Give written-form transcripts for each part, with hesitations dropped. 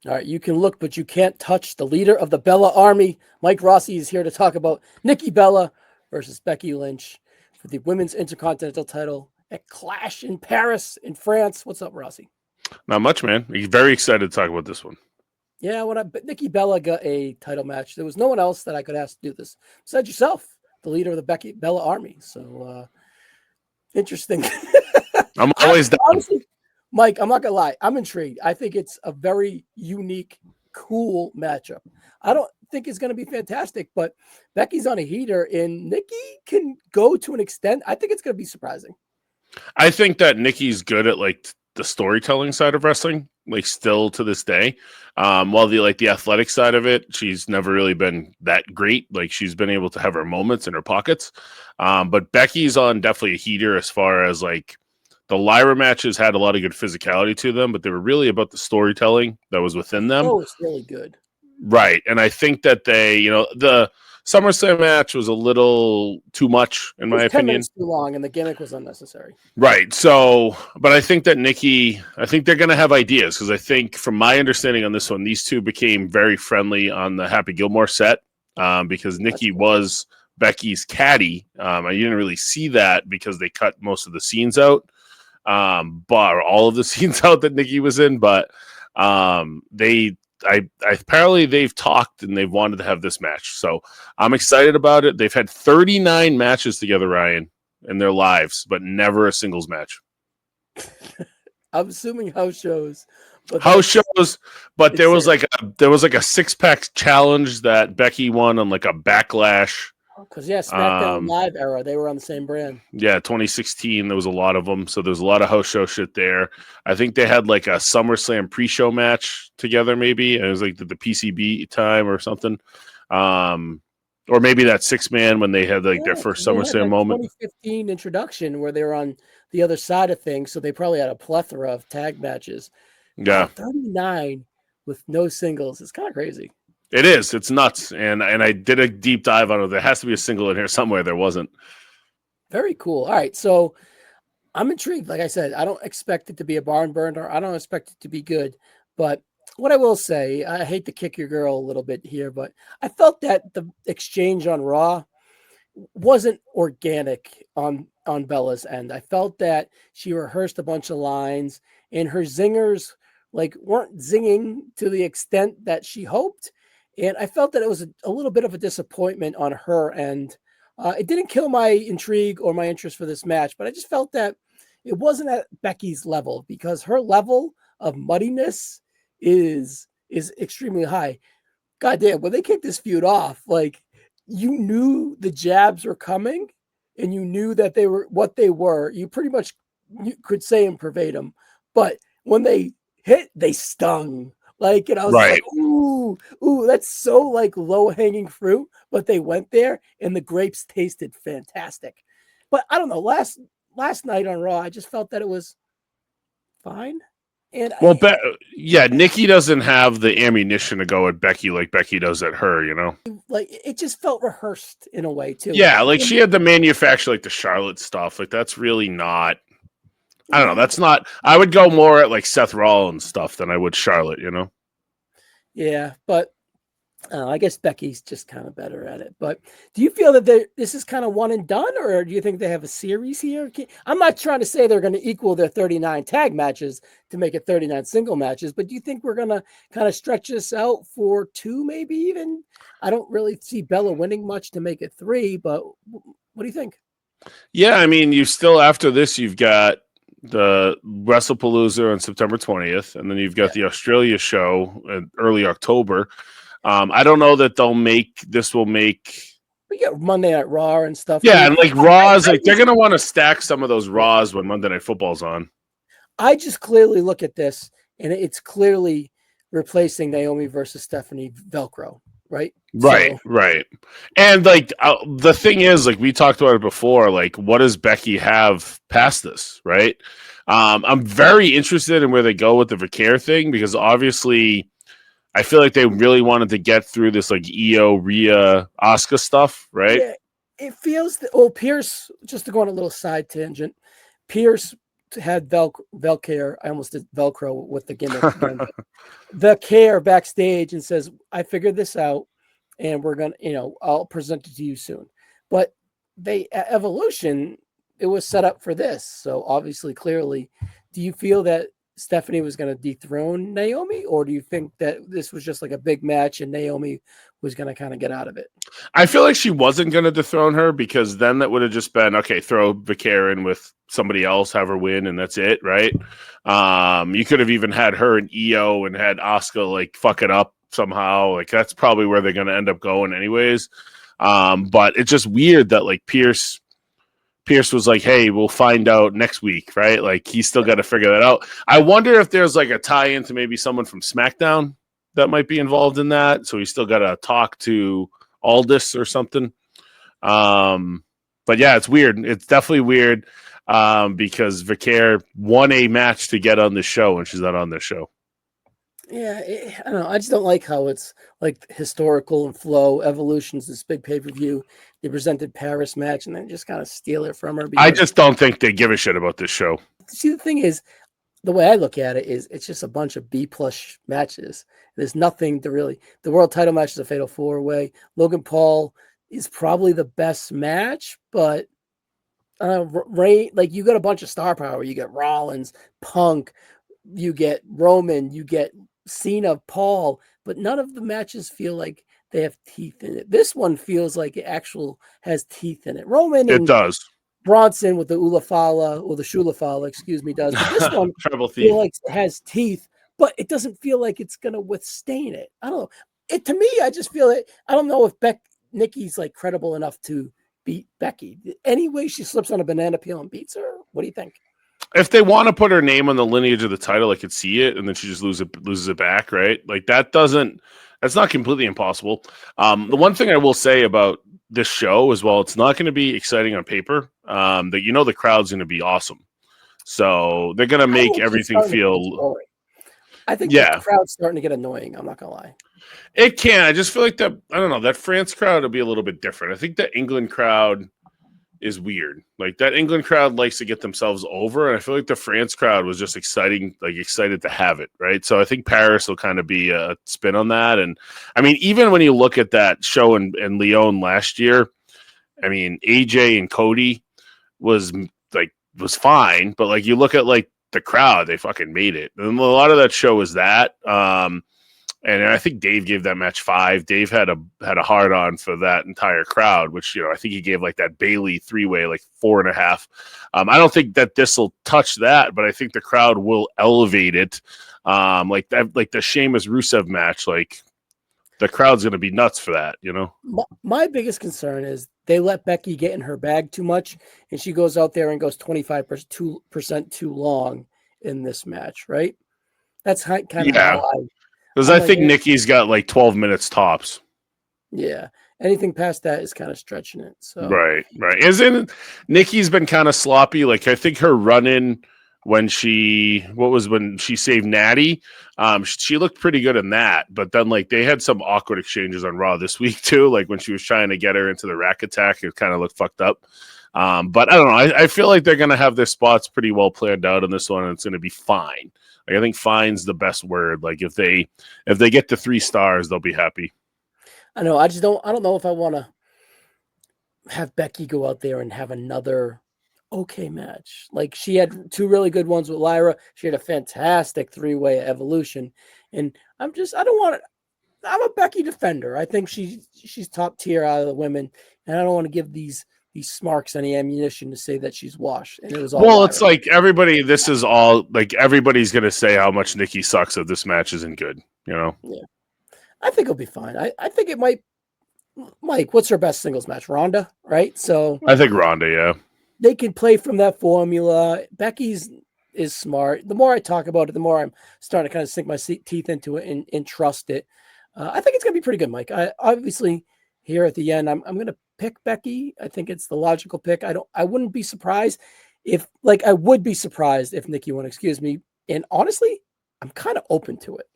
All right, you can look, but you can't touch. The leader of the Bella Army, Mike Rossi, is here to talk about Nikki Bella versus Becky Lynch for the Women's Intercontinental title at Clash in Paris, in France. What's up, Rossi? Not much, man. He's very excited to talk about this one. Yeah, Nikki Bella got a title match, there was no one else that I could ask to do this besides yourself, the leader of the Becky Bella Army. So interesting. I'm always down. Honestly, Mike, I'm not gonna lie, I'm intrigued. I think it's a very unique, cool matchup. I don't think it's gonna be fantastic, but Becky's on a heater, and Nikki can go to an extent. I think it's gonna be surprising. I think that Nikki's good at like the storytelling side of wrestling, like still to this day. While the athletic side of it, she's never really been that great. Like she's been able to have her moments in her pockets. But Becky's on definitely a heater as far as like the Lyra matches had a lot of good physicality to them, but they were really about the storytelling that was within them. Oh, it's really good. Right. And I think that they, the SummerSlam match was a little too much, in my 10 opinion. minutes too long, and the gimmick was unnecessary. Right. So, but I think that Nikki, I think they're going to have ideas because I think, from my understanding on this one, these two became very friendly on the Happy Gilmore set because Nikki was Becky's caddy. I didn't really see that because they cut most of the scenes out, but all of the scenes out that Nikki was in. But apparently they've talked and they've wanted to have this match. So I'm excited about it. They've had 39 matches together, Ryan, in their lives, but never a singles match. I'm assuming house shows. But there was like a 6-pack challenge that Becky won on like a Backlash. Because SmackDown Live era, they were on the same brand. Yeah, 2016, there was a lot of them. So there's a lot of house show shit there. I think they had like a SummerSlam pre-show match together, maybe. And it was like the PCB time or something. Or maybe that 6-man when they had like their first SummerSlam moment. 2015 introduction where they were on the other side of things. So they probably had a plethora of tag matches. Yeah. 39 with no singles. It's kind of crazy. It is. It's nuts. And I did a deep dive on it. There has to be a single in here somewhere. There wasn't. Very cool. All right. So I'm intrigued. Like I said, I don't expect it to be a barn burner. I don't expect it to be good. But what I will say, I hate to kick your girl a little bit here, but I felt that the exchange on Raw wasn't organic on Bella's end. I felt that she rehearsed a bunch of lines and her zingers weren't zinging to the extent that she hoped. And I felt that it was a little bit of a disappointment on her end. It didn't kill my intrigue or my interest for this match, but I just felt that it wasn't at Becky's level because her level of muddiness is extremely high. Goddamn, when they kicked this feud off, you knew the jabs were coming and you knew that they were what they were. You pretty much could say them verbatim, but when they hit, they stung. And I was like, ooh, that's so low hanging fruit. But they went there and the grapes tasted fantastic. But I don't know. Last night on Raw, I just felt that it was fine. And Nikki doesn't have the ammunition to go at Becky like Becky does at her, it just felt rehearsed in a way too. Yeah, she had to manufacture the Charlotte stuff. That's really not. I don't know. That's not. I would go more at Seth Rollins stuff than I would Charlotte. Yeah, but I guess Becky's just kind of better at it. But do you feel that this is kind of one and done, or do you think they have a series here? I'm not trying to say they're going to equal their 39 tag matches to make it 39 single matches, but do you think we're going to kind of stretch this out for 2, maybe even? I don't really see Bella winning much to make it 3, but what do you think? Yeah, I mean, you still after this, you've got the WrestlePalooza on September 20th, and then you've got the Australia show in early October. I don't know that will make. We got Monday Night Raw and stuff. Yeah, and Raws, they're going to want to stack some of those Raws when Monday Night Football's on. I just clearly look at this, and it's clearly replacing Naomi versus Stephanie Velcro, right? Right. And the thing is, we talked about it before, what does Becky have past this, right? I'm very interested in where they go with the Vicaire thing because obviously I feel like they really wanted to get through this Io, Rhea, Asuka stuff, right? Yeah, it feels Pierce, just to go on a little side tangent, Pierce had Velcare. I almost did Velcro with the gimmick again. The care backstage and says, I figured this out and we're going to, I'll present it to you soon. But Evolution, it was set up for this. So obviously, clearly, do you feel that Stephanie was going to dethrone Naomi, or do you think that this was just like a big match and Naomi was going to kind of get out of it? I feel like she wasn't going to dethrone her, because then that would have just been, okay, throw Vicaire in with somebody else, have her win, and that's it, right? You could have even had her and Io and had Asuka like fuck it up somehow. Like that's probably where they're going to end up going anyways. But it's just weird that like Pierce was like, hey, we'll find out next week, right? Like he's still got to figure that out. I wonder if there's like a tie-in to maybe someone from SmackDown that might be involved in that. So he's still got to talk to Aldis or something. But yeah, it's weird. It's definitely weird because Vicaire won a match to get on the show and she's not on the show. Yeah, I don't know. I just don't like how it's like historical and flow. Evolution's this big pay-per-view. They presented Paris match and then just kind of steal it from her. I just don't think they give a shit about this show. See, the thing is, the way I look at it is it's just a bunch of B-plus matches. There's nothing to really... The world title match is a fatal four-way. Logan Paul is probably the best match, but Ray, like you got a bunch of star power. You get Rollins, Punk, you get Roman, you get Cena, Paul, but none of the matches feel like they have teeth in it. This one feels like it actual has teeth in it. Roman and it does. Bronson with the Ulafala or the Shulafala, excuse me, does. But this one feel like it has teeth, but it doesn't feel like it's gonna withstand it. I don't know. It to me, I just feel it. I don't know if Nikki's like credible enough to beat Becky. Any way she slips on a banana peel and beats her? What do you think? If they want to put her name on the lineage of the title, I could see it, and then she just loses it back, right? Like that's not completely impossible. The one thing I will say about this show as well, it's not going to be exciting on paper. That the crowd's going to be awesome, so they're going to make everything feel. I think the crowd's starting to get annoying. I'm not gonna lie. It can. I just feel like that. I don't know. That France crowd will be a little bit different. I think the England crowd is weird. Like that England crowd likes to get themselves over, and I feel like the France crowd was just excited to have it, right? So I think Paris will kind of be a spin on that. And I mean, even when you look at that show in Lyon last year, I mean, AJ and Cody was fine, but like you look at like the crowd, they fucking made it. And a lot of that show was that. And I think Dave gave that match 5. Dave had a hard on for that entire crowd, which, I think he gave like that Bailey 3-way, like 4.5. I don't think that this will touch that, but I think the crowd will elevate it. Like the Sheamus Rusev match, like the crowd's going to be nuts for that, My biggest concern is they let Becky get in her bag too much, and she goes out there and goes 25% too long in this match, right? That's kind of how because I think Nikki's got like 12 minutes tops. Yeah. Anything past that is kind of stretching it. So Right. Isn't Nikki's been kind of sloppy? Like I think her run-in when she saved Natty, she looked pretty good in that. But then like they had some awkward exchanges on Raw this week too. Like when she was trying to get her into the rack attack, it kind of looked fucked up. But I don't know. I feel like they're going to have their spots pretty well planned out in this one, and it's going to be fine. Like I think fine's the best word. Like if they get to 3 stars, they'll be happy. I know. I don't know if I want to have Becky go out there and have another okay match. Like she had 2 really good ones with Lyra. She had a fantastic 3-way Evolution. And I'm a Becky defender. I think she's top tier out of the women. And I don't want to give these smarks any ammunition to say that she's washed. And it was all Lyra. It's like everybody's going to say how much Nikki sucks if this match isn't good, Yeah. I think it'll be fine. I think it might. Mike, what's her best singles match? Ronda, right? So I think Ronda, yeah. They can play from that formula. Becky's is smart. The more I talk about it, the more I'm starting to kind of sink my teeth into it and trust it. I think it's going to be pretty good, Mike. I obviously here at the end, I'm going to pick Becky. I think it's the logical pick. I wouldn't be surprised if Nikki won, excuse me. And honestly, I'm kind of open to it.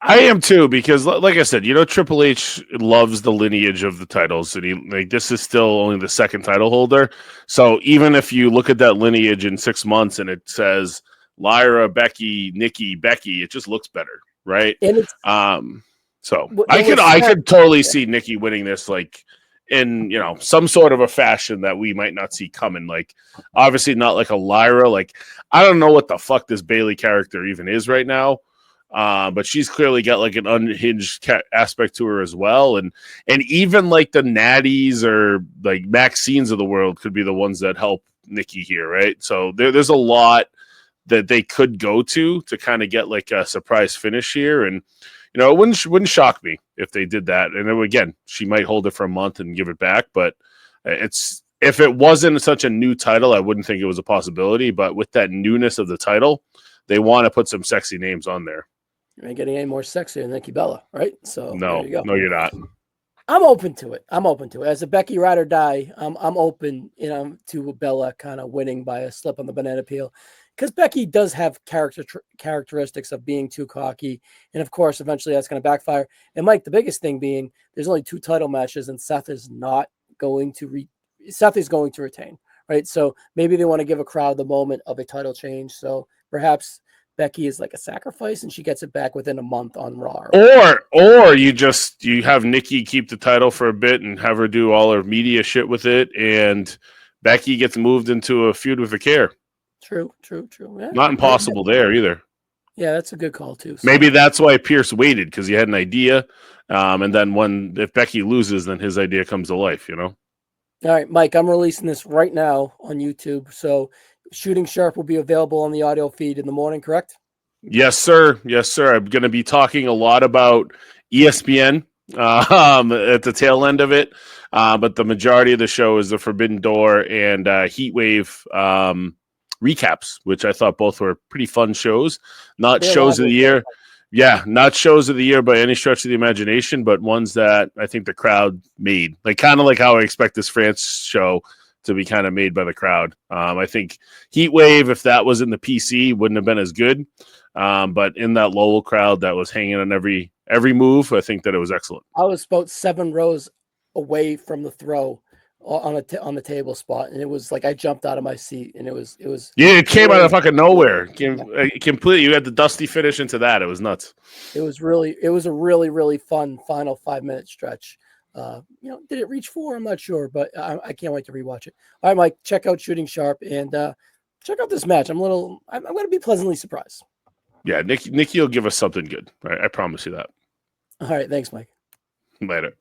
I am too, because like I said, Triple H loves the lineage of the titles, and this is still only the second title holder. So even if you look at that lineage in 6 months and it says Lyra, Becky, Nikki, Becky, it just looks better, right? And it's So and with I Smack, could totally see Nikki winning this, like in some sort of a fashion that we might not see coming. Like obviously not like a Lyra. Like I don't know what the fuck this Bailey character even is right now. But she's clearly got like an unhinged aspect to her as well, and even like the Natties or like Maxines of the world could be the ones that help Nikki here, right? So there's a lot that they could go to kind of get like a surprise finish here, and it wouldn't shock me if they did that. And then, again, she might hold it for a month and give it back, but if it wasn't such a new title, I wouldn't think it was a possibility. But with that newness of the title, they want to put some sexy names on there. You ain't getting any more sexy than Nikki Bella, right? So there you go. No, you're not. I'm open to it. As a Becky ride or die, I'm open, to Bella kind of winning by a slip on the banana peel, because Becky does have characteristics of being too cocky, and of course, eventually that's going to backfire. And Mike, the biggest thing being, there's only 2 title matches, and Seth is going to retain, right? So maybe they want to give a crowd the moment of a title change. So perhaps Becky is like a sacrifice, and she gets it back within a month on Raw. Or you have Nikki keep the title for a bit and have her do all her media shit with it, and Becky gets moved into a feud with Akir. True. Yeah. Not impossible there either. Yeah, that's a good call too. So. Maybe that's why Pierce waited, because he had an idea, and then if Becky loses, then his idea comes to life. All right, Mike, I'm releasing this right now on YouTube, so Shooting Sharp will be available on the audio feed in the morning, correct? Yes, sir. I'm going to be talking a lot about ESPN at the tail end of it, but the majority of the show is the Forbidden Door and Heat Wave recaps, which I thought both were pretty fun shows. Not shows of the year. Yeah, not shows of the year by any stretch of the imagination, but ones that I think the crowd made. Like kind of like how I expect this France show to be kind of made by the crowd. I think Heat Wave, if that was in the PC, wouldn't have been as good. But in that Lowell crowd that was hanging on every move, I think that it was excellent. I was about 7 rows away from the throw on the table spot, and it was like I jumped out of my seat, and it was yeah, it came out of fucking nowhere. Completely, you had the dusty finish into that. It was nuts. It was a really fun final 5-minute stretch. Did it reach 4? I'm not sure, but I can't wait to rewatch it. All right, Mike, check out Shooting Sharp and check out this match. I'm going to be pleasantly surprised. Yeah, Nikki will give us something good. I promise you that. All right, thanks, Mike. Later.